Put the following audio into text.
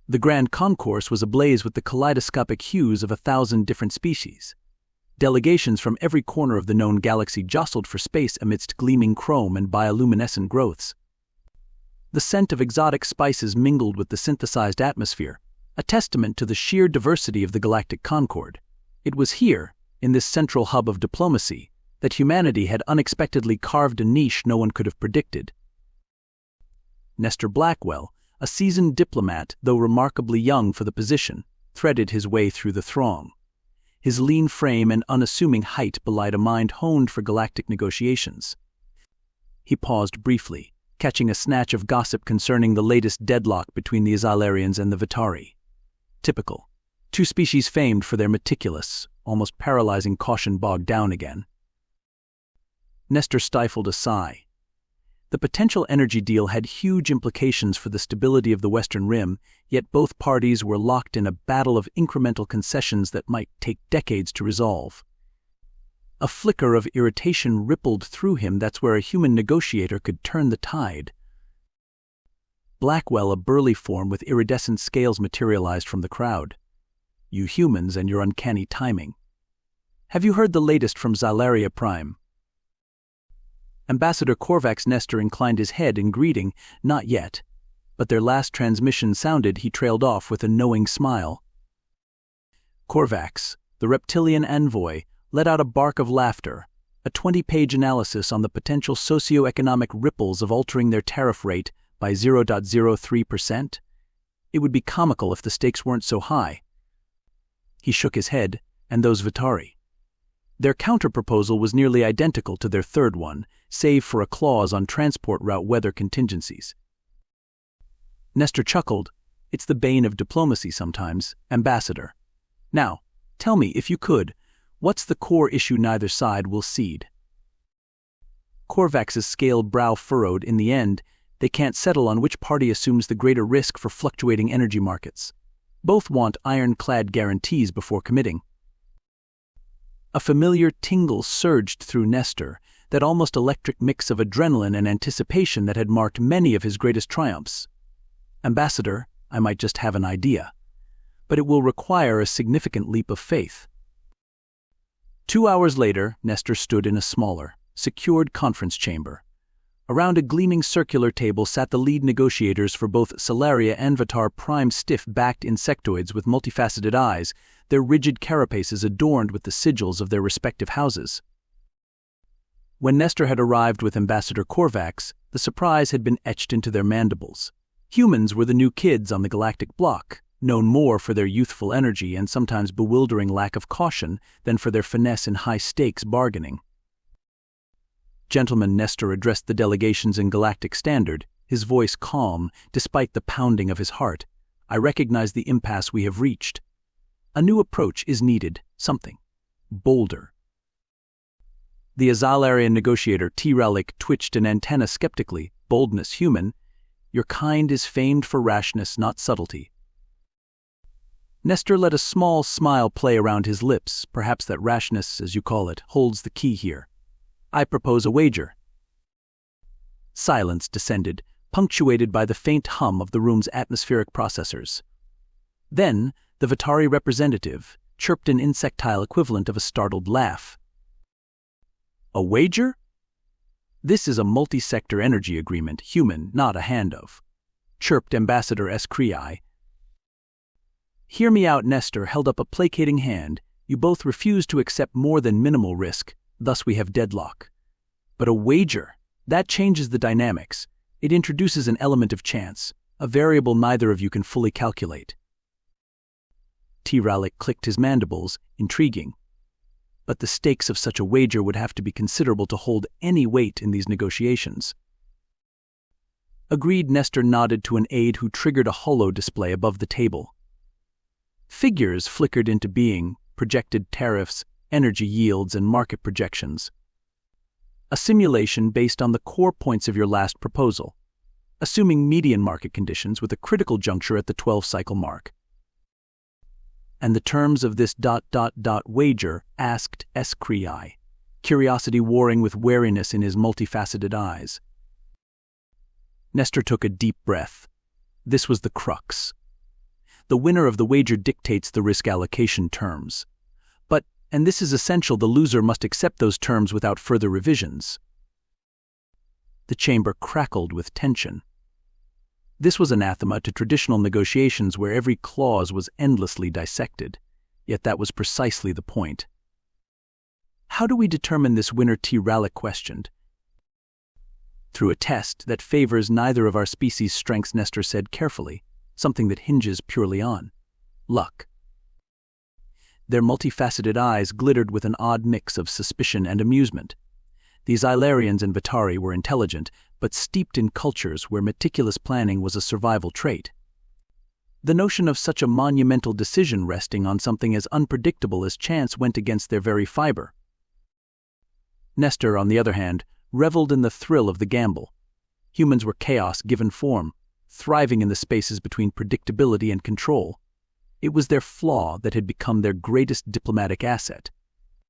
The grand concourse was ablaze with the kaleidoscopic hues of 1,000 different species. Delegations from every corner of the known galaxy jostled for space amidst gleaming chrome and bioluminescent growths. The scent of exotic spices mingled with the synthesized atmosphere, a testament to the sheer diversity of the galactic concord. It was here, in this central hub of diplomacy, that humanity had unexpectedly carved a niche no one could have predicted. Nestor Blackwell, a seasoned diplomat, though remarkably young for the position, threaded his way through the throng. His lean frame and unassuming height belied a mind honed for galactic negotiations. He paused briefly, catching a snatch of gossip concerning the latest deadlock between the Azalarians and the Vitari. Typical. Two species famed for their meticulous, almost paralyzing caution bogged down again. Nestor stifled a sigh. The potential energy deal had huge implications for the stability of the Western Rim, yet both parties were locked in a battle of incremental concessions that might take decades to resolve. A flicker of irritation rippled through him. That's where a human negotiator could turn the tide. Blackwell, a burly form with iridescent scales, materialized from the crowd. You humans and your uncanny timing. Have you heard the latest from Xylaria Prime? Ambassador Korvax. Nestor inclined his head in greeting. Not yet. But their last transmission sounded. He trailed off with a knowing smile. Korvax, the reptilian envoy, let out a bark of laughter, a 20-page analysis on the potential socio-economic ripples of altering their tariff rate by 0.03%. It would be comical if the stakes weren't so high. He shook his head, and those Vitari. Their counterproposal was nearly identical to their third one, save for a clause on transport route weather contingencies. Nestor chuckled. It's the bane of diplomacy sometimes, Ambassador. Now, tell me, if you could, what's the core issue neither side will cede? Korvax's scaled brow furrowed. In the end, they can't settle on which party assumes the greater risk for fluctuating energy markets. Both want ironclad guarantees before committing. A familiar tingle surged through Nestor, that almost electric mix of adrenaline and anticipation that had marked many of his greatest triumphs. Ambassador, I might just have an idea, but it will require a significant leap of faith. 2 hours later, Nestor stood in a smaller, secured conference chamber. Around a gleaming circular table sat the lead negotiators for both Xylaria and Vitar Prime, stiff-backed insectoids with multifaceted eyes, their rigid carapaces adorned with the sigils of their respective houses. When Nestor had arrived with Ambassador Korvax, the surprise had been etched into their mandibles. Humans were the new kids on the galactic block, known more for their youthful energy and sometimes bewildering lack of caution than for their finesse in high-stakes bargaining. Gentlemen, Nestor addressed the delegations in Galactic Standard, his voice calm despite the pounding of his heart. I recognize the impasse we have reached. A new approach is needed, something bolder. The Azalarian negotiator T-Relic twitched an antenna skeptically. Boldness, human. Your kind is famed for rashness, not subtlety. Nestor let a small smile play around his lips. Perhaps that rashness, as you call it, holds the key here. I propose a wager. Silence descended, punctuated by the faint hum of the room's atmospheric processors. Then, the Vitari representative chirped an insectile equivalent of a startled laugh. A wager? This is a multi-sector energy agreement, human, not a handoff, chirped Ambassador Escrii. Hear me out. Nestor held up a placating hand. You both refuse to accept more than minimal risk, thus we have deadlock. But a wager, that changes the dynamics. It introduces an element of chance, a variable neither of you can fully calculate. T-Relic clicked his mandibles, intriguing. But the stakes of such a wager would have to be considerable to hold any weight in these negotiations. Agreed. Nestor nodded to an aide who triggered a holo display above the table. Figures flickered into being, projected tariffs, energy yields, and market projections. A simulation based on the core points of your last proposal, assuming median market conditions with a critical juncture at the 12-cycle mark. And the terms of this ... wager, asked Escrii, curiosity warring with wariness in his multifaceted eyes. Nestor took a deep breath. This was the crux. the winner of the wager dictates the risk allocation terms. But, and this is essential, the loser must accept those terms without further revisions. The chamber crackled with tension. This was anathema to traditional negotiations where every clause was endlessly dissected. Yet that was precisely the point. How do we determine this winner? Rallick questioned. Through a test that favors neither of our species' strengths, Nestor said carefully, something that hinges purely on luck. Their multifaceted eyes glittered with an odd mix of suspicion and amusement. These Ilarians and Vitari were intelligent, but steeped in cultures where meticulous planning was a survival trait. The notion of such a monumental decision resting on something as unpredictable as chance went against their very fiber. Nestor, on the other hand, reveled in the thrill of the gamble. Humans were chaos given form, thriving in the spaces between predictability and control. It was their flaw that had become their greatest diplomatic asset.